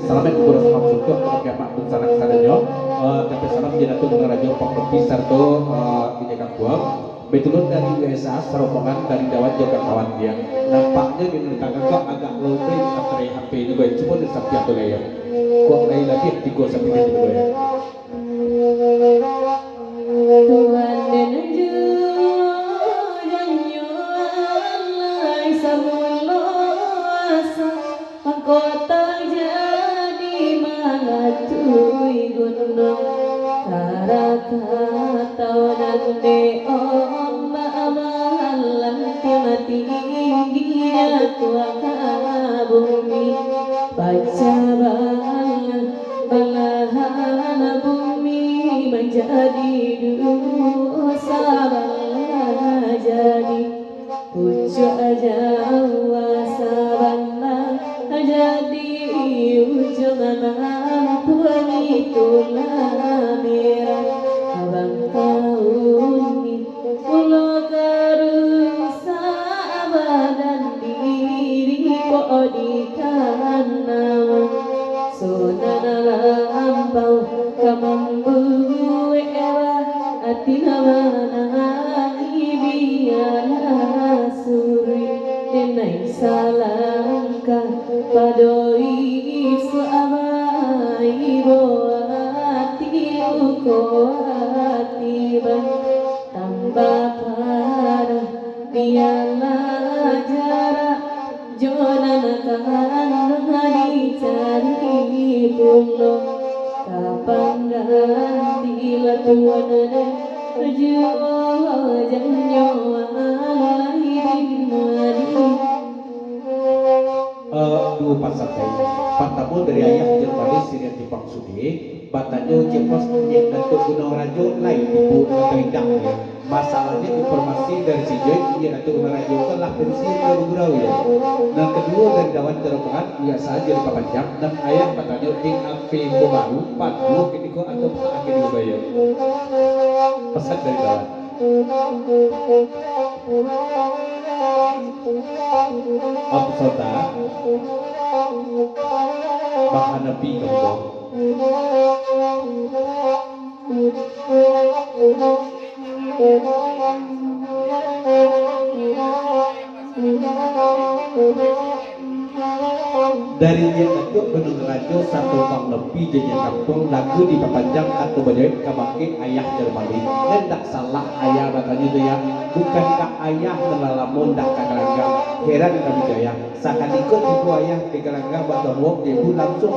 Salamet kurang maksud ke pakai mak pun sana kesananya tapi salam jadi tuh ngerajo pokok pisar tuh di Kampung betulun dari USA serombongan dari Jawa juga kawan dia nampaknya di tetangga kok agak low play baterai HP juga cuma di samping atau layer kok lain lagi di gua samping itu ya Tuhan dan janyo alai samulo asa mahkota jadi malatui gunung karakatau nande omba amalan mati tingginya tua bumi baca balahan bumi menjadi dosa bala jadi pucuk Jawa sabana jadi ujung mampuan itulah merah abang kauni pulau karusa badan diri kok di kanama sonana lampau kamambu era ati namana ibiana suri denai salangka padoi suamai boati luko atiban tambah parah biarlah jarak jonan kan dicari pulau kapan ganti latuan janyo dua pasal tadi pantamu dari ayah Jermani sirian di Pangsudi batanya jepos yang datuk Gunung Rajo lain ibu terindak ya masalahnya informasi dari si Joy yang datuk Gunung Rajo kan lah pensiun baru gurau ya dan kedua dari dawan terobokan biasa aja di Papanjang dan ayah batanya di AP baru 40 kini kok atau akhir juga ya pesan dari dawan apa saudara bahkan nabi kamu dari yang itu Gunung Rajo satu tahun lebih jadi kampung lagu di Papanjang atau badai kamakin ayah Jermani dan tak salah ayah batanya itu ya bukankah ayah melalamun dak kagalanggang heran kami jaya sakan ikut ibu ayah di galanggang batang wong ibu langsung